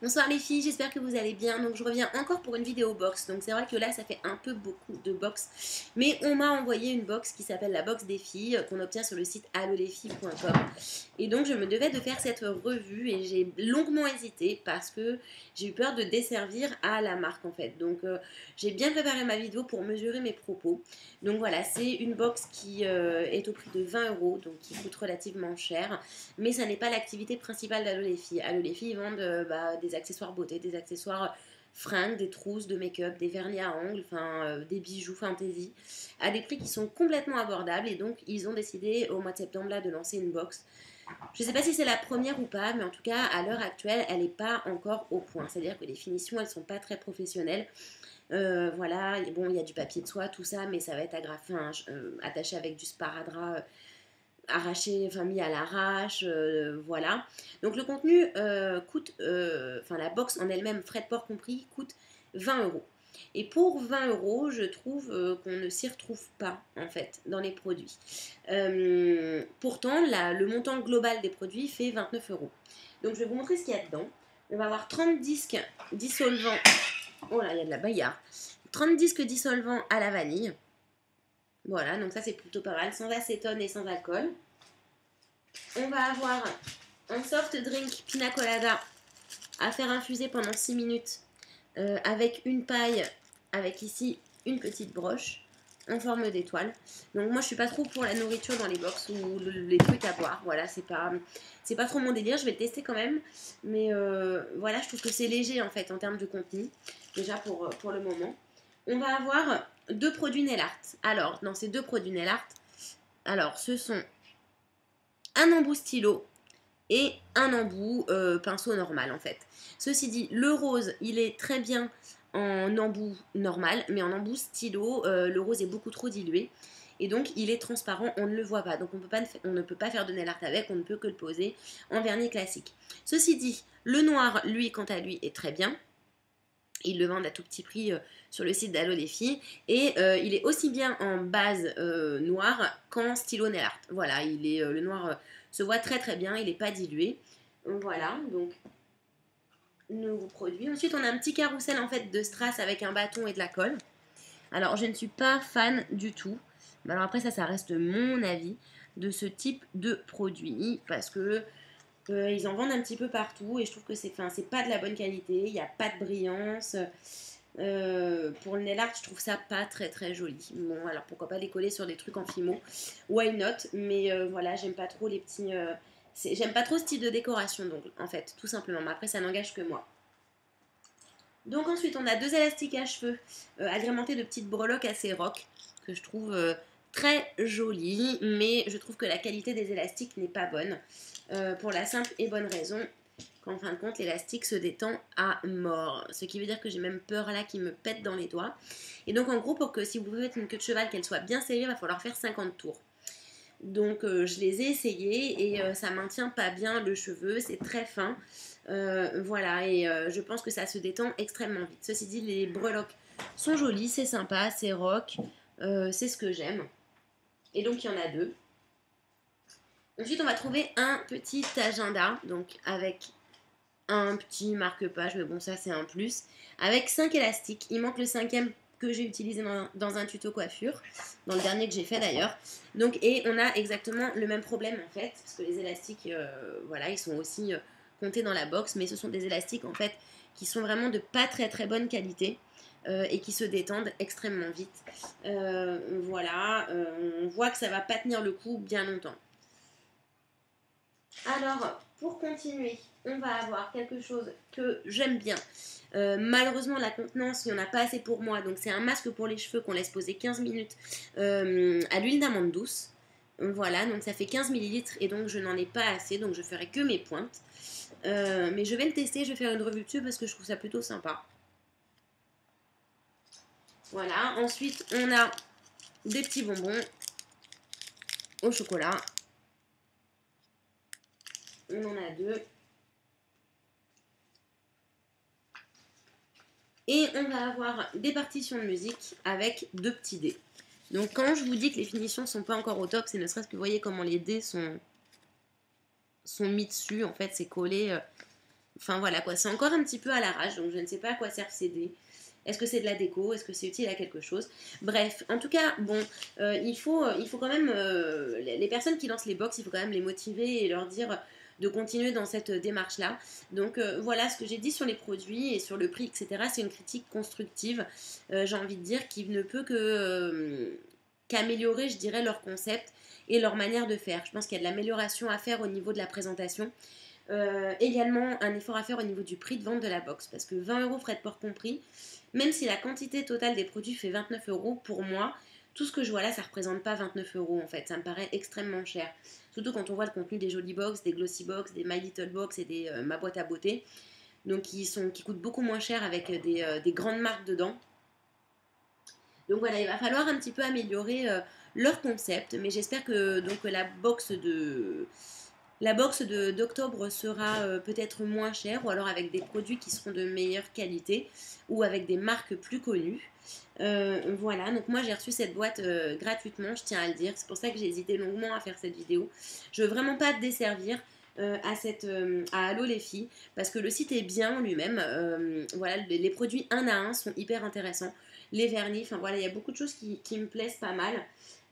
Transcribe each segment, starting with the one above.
Bonsoir les filles, j'espère que vous allez bien. Donc je reviens encore pour une vidéo box. Donc c'est vrai que là ça fait un peu beaucoup de box. Mais on m'a envoyé une box qui s'appelle la box des filles qu'on obtient sur le site allolesfilles.com. Et donc je me devais de faire cette revue et j'ai longuement hésité parce que j'ai eu peur de desservir à la marque en fait. Donc j'ai bien préparé ma vidéo pour mesurer mes propos. Donc voilà, c'est une box qui est au prix de 20 euros, donc qui coûte relativement cher. Mais ça n'est pas l'activité principale d'Allo les filles. Allo les filles vendent des accessoires beauté, des accessoires fringues, des trousses de make-up, des vernis à ongles, des bijoux fantasy, à des prix qui sont complètement abordables. Et donc, ils ont décidé au mois de septembre là, de lancer une box. Je ne sais pas si c'est la première ou pas, mais en tout cas, à l'heure actuelle, elle n'est pas encore au point. C'est-à-dire que les finitions, elles ne sont pas très professionnelles. Voilà, bon, il y a du papier de soie, tout ça, mais ça va être agrafé, attaché avec du sparadrap arraché, enfin mis à l'arrache, voilà. Donc le contenu coûte, la box en elle-même, frais de port compris, coûte 20 euros. Et pour 20 euros, je trouve qu'on ne s'y retrouve pas en fait dans les produits. Pourtant, le montant global des produits fait 29 euros. Donc je vais vous montrer ce qu'il y a dedans. On va avoir 30 disques dissolvants. Oh là, il y a de la bagarre. 30 disques dissolvants à la vanille. Voilà, donc ça c'est plutôt pas mal, sans acétone et sans alcool. On va avoir un soft drink pina colada à faire infuser pendant 6 minutes avec une paille, avec ici une petite broche en forme d'étoile. Donc moi je suis pas trop pour la nourriture dans les box ou les trucs à boire. Voilà, c'est pas trop mon délire. Je vais le tester quand même, mais voilà, je trouve que c'est léger en fait en termes de contenu déjà pour le moment. On va avoir deux produits nail art. Alors dans ces deux produits nail art, alors ce sont un embout stylo et un embout pinceau normal en fait. Ceci dit, le rose, il est très bien en embout normal, mais en embout stylo, le rose est beaucoup trop dilué. Et donc, il est transparent, on ne le voit pas. Donc, on ne peut pas faire de nail art avec, on ne peut que le poser en vernis classique. Ceci dit, le noir, lui, quant à lui, est très bien. Ils le vendent à tout petit prix sur le site d'Allo les filles. Et il est aussi bien en base noire qu'en stylo nail art. Voilà, le noir se voit très très bien, il n'est pas dilué. Voilà, donc nouveau produit. Ensuite, on a un petit carrousel en fait de strass avec un bâton et de la colle. Alors, je ne suis pas fan du tout. Mais alors après, ça reste mon avis de ce type de produit parce que ils en vendent un petit peu partout et je trouve que c'est pas de la bonne qualité, il n'y a pas de brillance. Pour le nail art, je trouve ça pas très très joli. Bon, alors pourquoi pas les coller sur des trucs en fimo, why not? Mais voilà, j'aime pas trop les petits. J'aime pas trop ce type de décoration, donc en fait, tout simplement. Mais après, ça n'engage que moi. Donc ensuite, on a deux élastiques à cheveux agrémentés de petites breloques assez rock que je trouve très jolies, mais je trouve que la qualité des élastiques n'est pas bonne pour la simple et bonne raison qu'en fin de compte, l'élastique se détend à mort. Ce qui veut dire que j'ai même peur là qu'il me pète dans les doigts. Et donc en gros, pour que si vous faites une queue de cheval, qu'elle soit bien serrée, il va falloir faire 50 tours. Donc je les ai essayés et ça maintient pas bien le cheveu, c'est très fin. Voilà, et je pense que ça se détend extrêmement vite. Ceci dit, les breloques sont jolies, c'est sympa, c'est rock, c'est ce que j'aime. Et donc il y en a deux. Ensuite, on va trouver un petit agenda, donc avec un petit marque-page, mais bon, ça c'est un plus. Avec 5 élastiques. Il manque le cinquième que j'ai utilisé dans un tuto coiffure, dans le dernier que j'ai fait d'ailleurs. Donc, et on a exactement le même problème en fait, parce que les élastiques, voilà, ils sont aussi comptés dans la box, mais ce sont des élastiques en fait qui sont vraiment de pas très très bonne qualité. Et qui se détendent extrêmement vite. Voilà, on voit que ça va pas tenir le coup bien longtemps. Alors, pour continuer, on va avoir quelque chose que j'aime bien. Malheureusement, la contenance, il n'y en a pas assez pour moi. Donc, c'est un masque pour les cheveux qu'on laisse poser 15 minutes à l'huile d'amande douce. Voilà, donc ça fait 15 millilitres et donc je n'en ai pas assez. Donc, je ferai que mes pointes. Mais je vais le tester, je vais faire une revue dessus parce que je trouve ça plutôt sympa. Voilà, ensuite, on a des petits bonbons au chocolat. On en a deux. Et on va avoir des partitions de musique avec deux petits dés. Donc quand je vous dis que les finitions sont pas encore au top, c'est ne serait-ce que vous voyez comment les dés sont mis dessus. En fait, c'est collé. Enfin voilà quoi, c'est encore un petit peu à l'arrache, donc je ne sais pas à quoi servent ces dés. Est-ce que c'est de la déco? Est-ce que c'est utile à quelque chose? Bref, en tout cas, bon, il faut quand même, les personnes qui lancent les box, il faut quand même les motiver et leur dire de continuer dans cette démarche-là. Donc voilà ce que j'ai dit sur les produits et sur le prix, etc. C'est une critique constructive, j'ai envie de dire, qui ne peut qu'améliorer, je dirais, leur concept et leur manière de faire. Je pense qu'il y a de l'amélioration à faire au niveau de la présentation. Également un effort à faire au niveau du prix de vente de la box, parce que 20 euros frais de port compris, même si la quantité totale des produits fait 29 euros, pour moi, tout ce que je vois là, ça représente pas 29 euros en fait, ça me paraît extrêmement cher. Surtout quand on voit le contenu des Jolly Box, des Glossy Box, des My Little Box et des Ma Boîte à Beauté, donc qui coûtent beaucoup moins cher avec des grandes marques dedans. Donc voilà, il va falloir un petit peu améliorer leur concept, mais j'espère que donc la box d'octobre sera peut-être moins chère ou alors avec des produits qui seront de meilleure qualité ou avec des marques plus connues. Voilà, donc moi j'ai reçu cette boîte gratuitement, je tiens à le dire. C'est pour ça que j'ai hésité longuement à faire cette vidéo. Je veux vraiment pas te desservir à Allo les filles parce que le site est bien en lui-même. Voilà, les produits un à un sont hyper intéressants. Les vernis, enfin voilà, il y a beaucoup de choses qui me plaisent pas mal.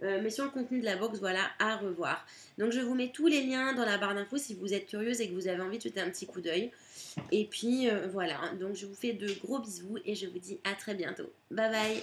Mais sur le contenu de la box, voilà, à revoir. Donc je vous mets tous les liens dans la barre d'infos si vous êtes curieuse et que vous avez envie de jeter un petit coup d'œil. Et puis voilà, donc je vous fais de gros bisous et je vous dis à très bientôt. Bye bye.